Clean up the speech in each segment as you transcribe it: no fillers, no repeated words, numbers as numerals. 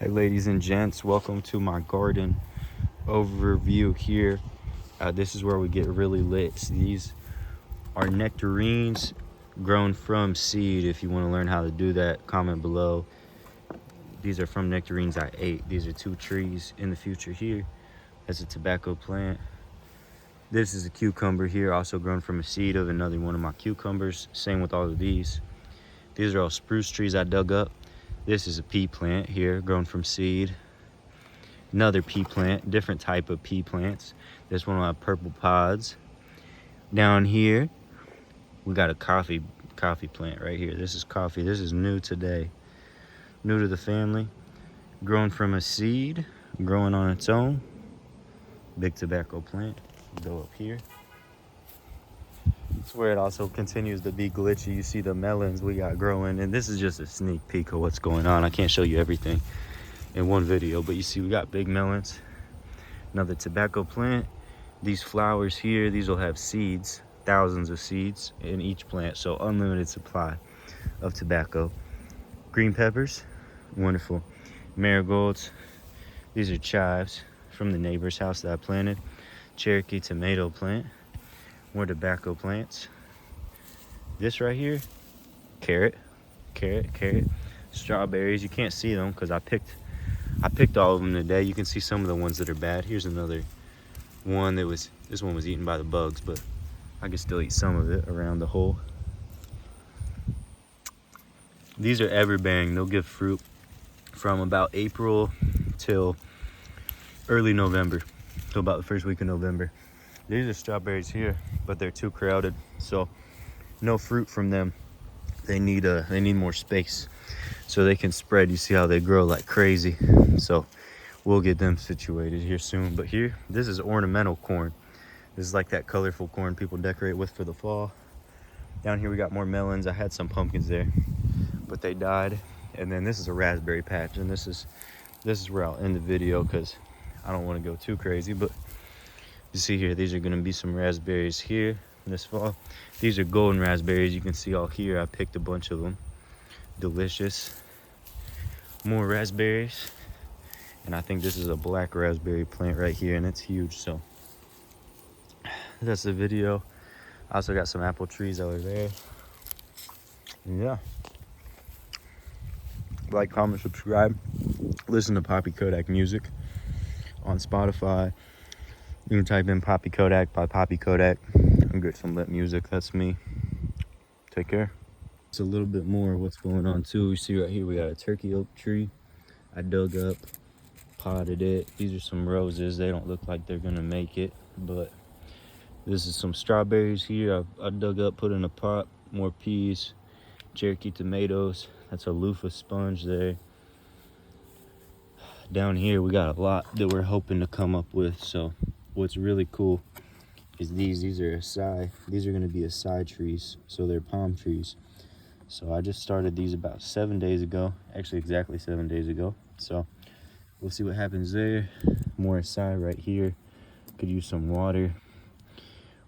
Hey ladies and gents, welcome to my garden overview here. This is where we get really lit. So these are nectarines grown from seed. If you want to learn how to do that, comment below. These are from nectarines I ate. These are two trees in the future here. That's a tobacco plant. This is a cucumber here, also grown from a seed of another one of my cucumbers. Same with all of these. These are all spruce trees I dug up. This is a pea plant here, grown from seed. Another pea plant, different type of pea plants. This one will have purple pods. Down here, we got a coffee plant right here. This is coffee. This is new today. New to the family. Grown from a seed, growing on its own. Big tobacco plant. Go up here. That's where it also continues to be glitchy. You see the melons we got growing, and this is just a sneak peek of what's going on. I can't show you everything in one video, but you see we got big melons. Another tobacco plant. These flowers here, these will have seeds, thousands of seeds in each plant, so unlimited supply of tobacco. Green peppers, wonderful. Marigolds, these are chives from the neighbor's house that I planted. Cherokee tomato plant. More tobacco plants. This right here, carrot. Strawberries, you can't see them because I picked all of them today. You can see some of the ones that are bad. Here's another one this one was eaten by the bugs, but I can still eat some of it around the hole. These are everbearing. They'll give fruit from about April till early November, till about the first week of November. These are strawberries here, but they're too crowded, so no fruit from them. They need more space so they can spread. You see how they grow like crazy, so we'll get them situated here soon. But here, this is ornamental corn. This is like that colorful corn people decorate with for the fall. Down here we got more melons. I had some pumpkins there, but they died. And then this is a raspberry patch, and this is where I'll end the video because I don't want to go too crazy. But you see here, these are going to be some raspberries here this fall. These are golden raspberries. You can see all here. I picked a bunch of them. Delicious. More raspberries. And I think this is a black raspberry plant right here, and it's huge. So that's the video. I also got some apple trees over there. Yeah. Like, comment, subscribe. Listen to Papi Kodak music on Spotify. You can type in Papi Kodak by Papi Kodak and get some lit music. That's me. Take care. It's a little bit more of what's going on too. You see right here we got a turkey oak tree. I dug up, potted it. These are some roses. They don't look like they're gonna make it, but this is some strawberries here. I dug up, put in a pot. More peas, Cherokee tomatoes. That's a loofah sponge there. Down here we got a lot that we're hoping to come up with. So what's really cool is these are acai. These are going to be acai trees, so they're palm trees. So I just started these about 7 days ago, actually exactly 7 days ago. So we'll see what happens there. More acai right here. Could use some water.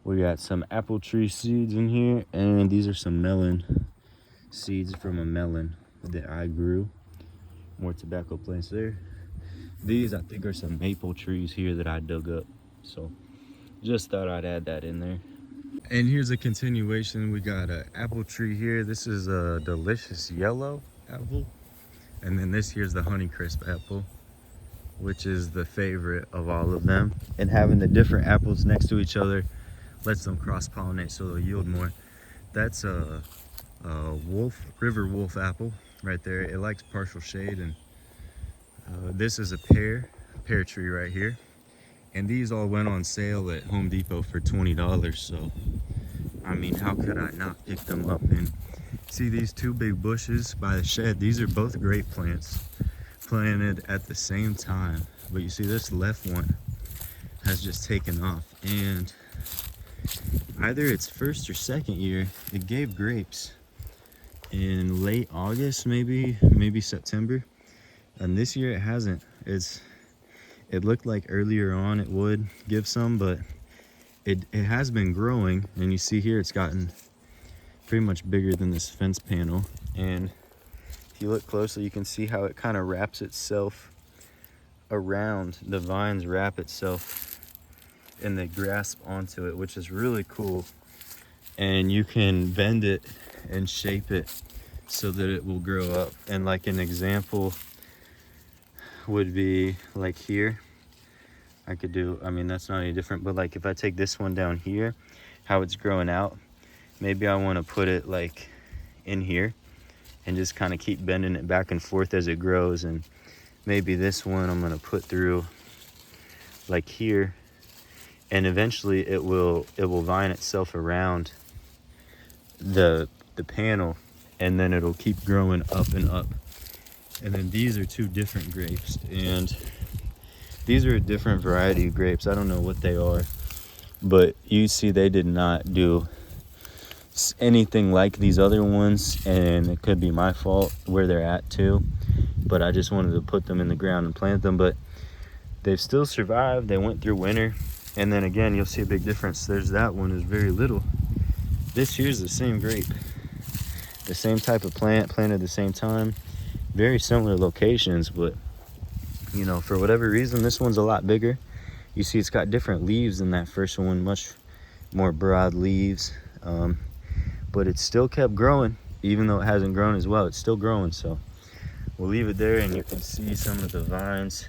We got some apple tree seeds in here, and these are some melon seeds from a melon that I grew. More tobacco plants there. These I think are some maple trees here that I dug up, so just thought I'd add that in there. And here's a continuation. We got an apple tree here. This is a delicious yellow apple, and then this here's the Honeycrisp apple, which is the favorite of all of them. And having the different apples next to each other lets them cross-pollinate, so they'll yield more. That's a river wolf apple right there. It likes partial shade. And this is a pear tree right here, and these all went on sale at Home Depot for $20. So I mean, how could I not pick them up? And see these two big bushes by the shed, these are both grape plants planted at the same time. But you see this left one has just taken off, and either its first or second year it gave grapes in late August, maybe September. And this year it hasn't. It looked like earlier on it would give some, but it has been growing. And you see here it's gotten pretty much bigger than this fence panel. And if you look closely, you can see how it kind of wraps itself around. The vines wrap itself and they grasp onto it, which is really cool. And you can bend it and shape it so that it will grow up. And like an example would be like here. I could do, I mean, that's not any different, but like if I take this one down here, how it's growing out, maybe I want to put it like in here and just kind of keep bending it back and forth as it grows. And maybe this one I'm going to put through like here, and eventually it will vine itself around the panel, and then it'll keep growing up and up. And then these are two different grapes, and these are a different variety of grapes. I don't know what they are, but you see they did not do anything like these other ones, and it could be my fault where they're at too, but I just wanted to put them in the ground and plant them. But they've still survived. They went through winter, and then again you'll see a big difference. There's that one is very little. This here's the same grape, the same type of plant, planted at the same time, very similar locations, but you know, for whatever reason this one's a lot bigger. You see it's got different leaves than that first one, much more broad leaves, but it still kept growing. Even though it hasn't grown as well, it's still growing. So we'll leave it there, and you can see some of the vines,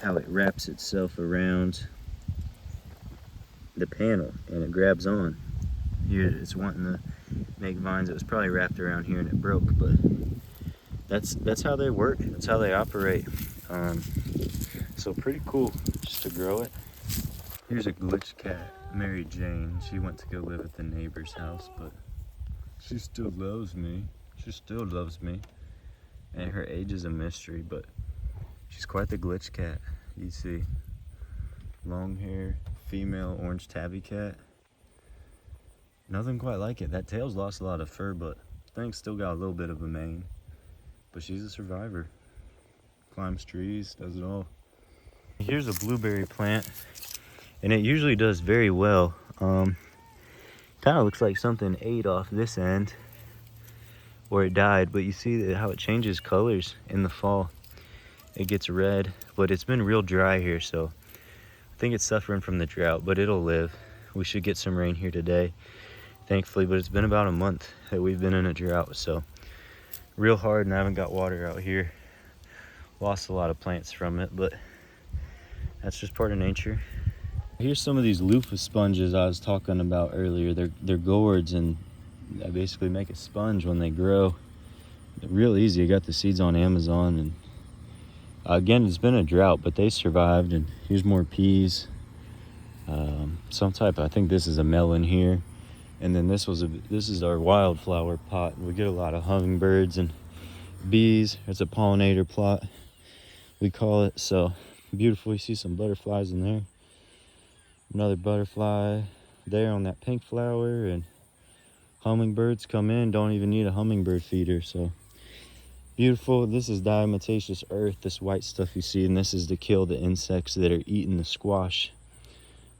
how it wraps itself around the panel and it grabs on. Here it's wanting to make vines. It was probably wrapped around here and it broke, but that's how they work, that's how they operate. So pretty cool just to grow it. Here's a glitch cat, Mary Jane. She went to go live at the neighbor's house, but she still loves me. She still loves me. And her age is a mystery, but she's quite the glitch cat. You see, long hair, female orange tabby cat. Nothing quite like it. That tail's lost a lot of fur, but thing's still got a little bit of a mane. But she's a survivor. Climbs trees, does it all. Here's a blueberry plant, and it usually does very well. Kind of looks like something ate off this end, or it died, but you see how it changes colors in the fall. It gets red, but it's been real dry here, so I think it's suffering from the drought, but it'll live. We should get some rain here today, thankfully, but it's been about a month that we've been in a drought, so real hard, and I haven't got water out here. Lost a lot of plants from it, but that's just part of nature. Here's some of these loofah sponges I was talking about earlier. They're gourds, and they basically make a sponge when they grow. They're real easy. I got the seeds on Amazon, and again, it's been a drought, but they survived. And here's more peas. Some type, I think this is a melon here. And then this is our wildflower pot. We get a lot of hummingbirds and bees. It's a pollinator plot, we call it. So beautiful. You see some butterflies in there. Another butterfly there on that pink flower, and hummingbirds come in, don't even need a hummingbird feeder. So beautiful. This is diatomaceous earth, this white stuff you see, and this is to kill the insects that are eating the squash.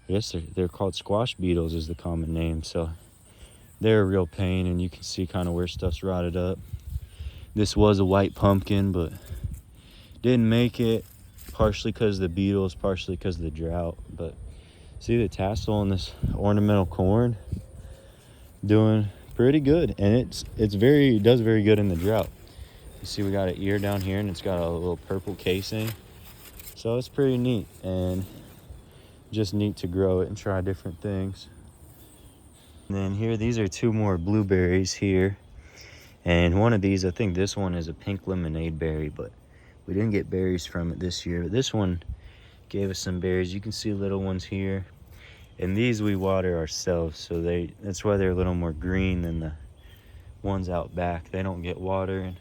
I guess they're called squash beetles is the common name. So they're a real pain, and you can see kind of where stuff's rotted up. This was a white pumpkin, but didn't make it, partially because of the beetles, partially because of the drought. But see the tassel on this ornamental corn doing pretty good, and it does very good in the drought. You see we got an ear down here, and it's got a little purple casing, so it's pretty neat, and just neat to grow it and try different things. And then here, these are two more blueberries here, and one of these, I think this one is a pink lemonade berry, but we didn't get berries from it this year. But this one gave us some berries. You can see little ones here, and these we water ourselves, so that's why they're a little more green than the ones out back. They don't get water. And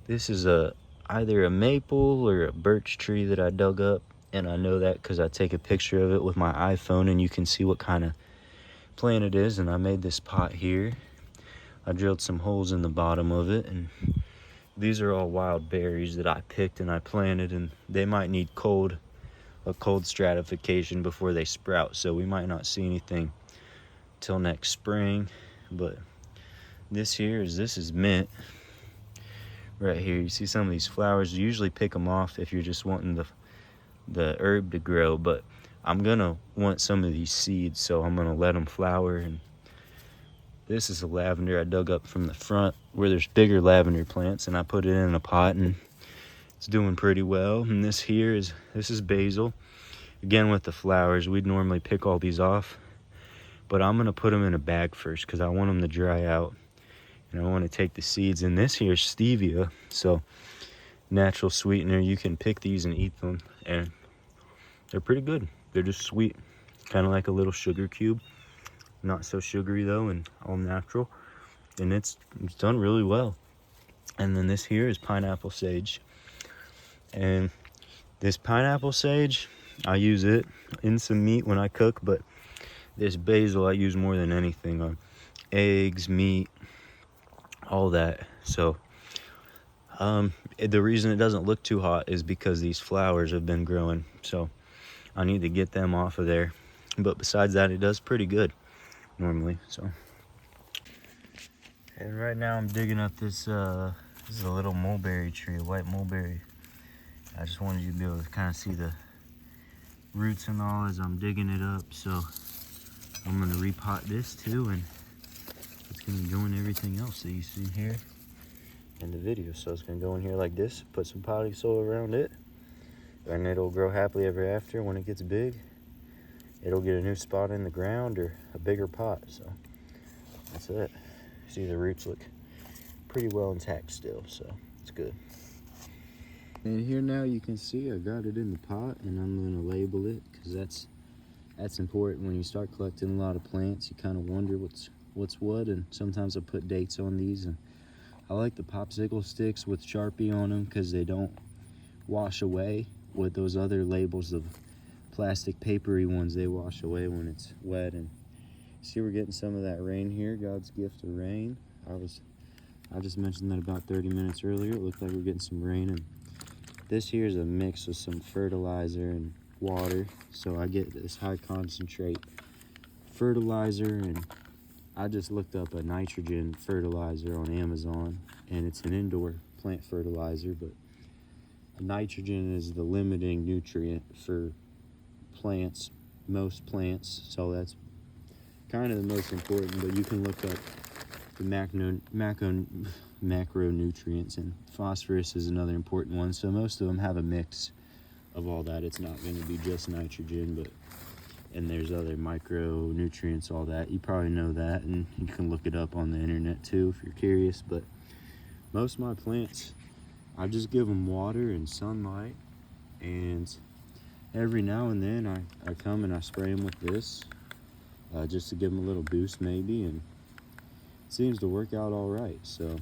this is either a maple or a birch tree that I dug up, and I know that because I take a picture of it with my iPhone, and you can see what kind of plant it is. And I made this pot here. I drilled some holes in the bottom of it, and these are all wild berries that I picked and I planted, and they might need a cold stratification before they sprout, so we might not see anything till next spring. But this is mint. right here. You see some of these flowers. You usually pick them off if you're just wanting the herb to grow, but I'm gonna want some of these seeds, so I'm gonna let them flower. And this is a lavender I dug up from the front where there's bigger lavender plants, and I put it in a pot, and it's doing pretty well. And this is basil. Again, with the flowers, we'd normally pick all these off, but I'm gonna put them in a bag first because I want them to dry out, and I want to take the seeds. And this here is stevia, so natural sweetener. You can pick these and eat them, and they're pretty good. They're just sweet, kind of like a little sugar cube. Not so sugary though, and all natural, and it's done really well. And then this here is pineapple sage, and this pineapple sage, I use it in some meat when I cook, but this basil I use more than anything on eggs, meat, all that. So the reason it doesn't look too hot is because these flowers have been growing, so I need to get them off of there. But besides that, it does pretty good normally. So, and right now I'm digging up this this is a little mulberry tree, a white mulberry. I just wanted you to be able to kind of see the roots and all as I'm digging it up. So I'm gonna repot this too, and it's gonna join everything else that you see here in the video. So it's gonna go in here like this, put some potting soil around it, and it'll grow happily ever after. When it gets big, it'll get a new spot in the ground or a bigger pot. So that's it. See, the roots look pretty well intact still, so it's good. And here now you can see I got it in the pot, and I'm going to label it because that's important. When you start collecting a lot of plants, you kind of wonder what's what, and sometimes I put dates on these. And I like the popsicle sticks with Sharpie on them because they don't wash away. With those other labels of plastic papery ones, they wash away when it's wet. And see, we're getting some of that rain here, God's gift of rain. I just mentioned that about 30 minutes earlier. It looked like we're getting some rain, and this here is a mix with some fertilizer and water. So I get this high concentrate fertilizer, and I just looked up a nitrogen fertilizer on Amazon, and it's an indoor plant fertilizer, but nitrogen is the limiting nutrient for plants, most plants, so that's kind of the most important. But you can look up the macronutrients, and phosphorus is another important one. So most of them have a mix of all that. It's not going to be just nitrogen, and there's other micronutrients, all that. You probably know that, and you can look it up on the internet too if you're curious. But most of my plants, I just give them water and sunlight, and every now and then I come and I spray them with this just to give them a little boost maybe, and it seems to work out all right. So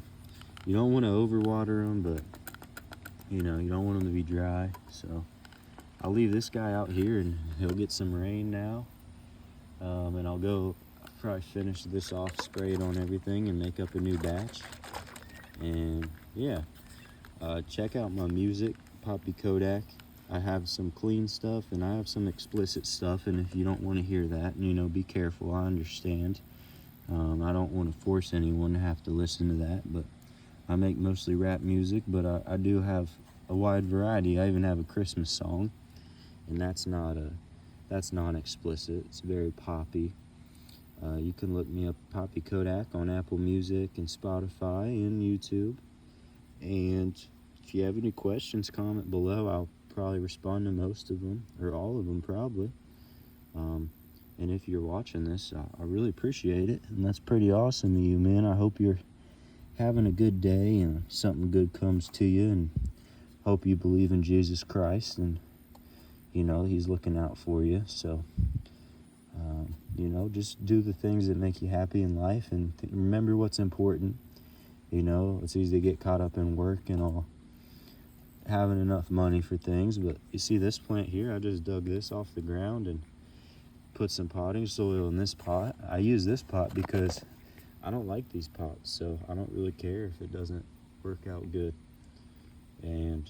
you don't want to overwater them, but you don't want them to be dry. So I'll leave this guy out here, and he'll get some rain now, and I'll probably finish this off, spray it on everything, and make up a new batch. And yeah, check out my music, Papi Kodak. I have some clean stuff, and I have some explicit stuff, and if you don't want to hear that, be careful. I understand. I don't want to force anyone to have to listen to that, but I make mostly rap music, but I do have a wide variety. I even have a Christmas song, and that's non-explicit. It's very poppy. You can look me up, Papi Kodak, on Apple Music and Spotify and YouTube. And if you have any questions, comment below. I'll probably respond to most of them, or all of them probably. And if you're watching this, I really appreciate it, and that's pretty awesome of you, man. I hope you're having a good day and something good comes to you, and hope you believe in Jesus Christ, and he's looking out for you. So just do the things that make you happy in life, and remember what's important. It's easy to get caught up in work and all, having enough money for things. But you see this plant here, I just dug this off the ground and put some potting soil in this pot. I use this pot because I don't like these pots, so I don't really care if it doesn't work out good. And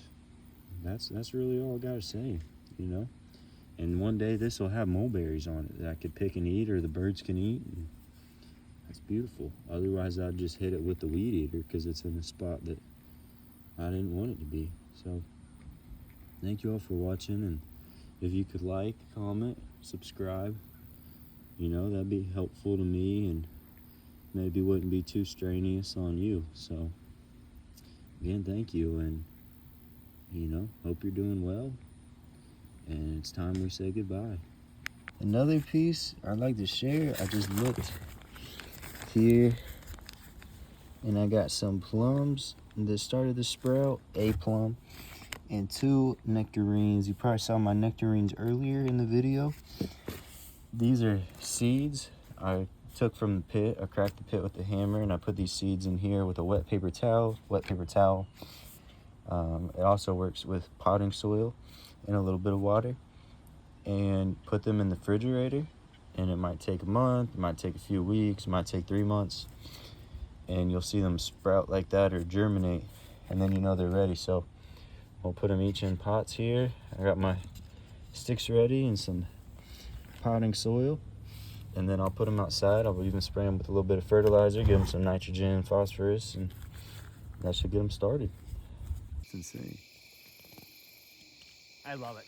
that's really all I gotta say, And one day this will have mulberries on it that I could pick and eat, or the birds can eat, and that's beautiful. Otherwise I'd just hit it with the weed eater because it's in a spot that I didn't want it to be. So thank you all for watching, and if you could like, comment, subscribe, you know, that'd be helpful to me and maybe wouldn't be too strenuous on you. So again, thank you, and you know, hope you're doing well, and it's time we say goodbye. Another piece I'd like to share, I just looked here and I got some plums that started to sprout, a plum and 2 nectarines. You probably saw my nectarines earlier in the video. These are seeds I took from the pit. I cracked the pit with a hammer and I put these seeds in here with a wet paper towel. It also works with potting soil and a little bit of water, and put them in the refrigerator, and it might take a month, it might take a few weeks, it might take 3 months, and you'll see them sprout like that or germinate, and then you know they're ready. So we'll put them each in pots here. I got my sticks ready and some potting soil, and then I'll put them outside. I'll even spray them with a little bit of fertilizer, give them some nitrogen, phosphorus, and that should get them started. It's insane. I love it.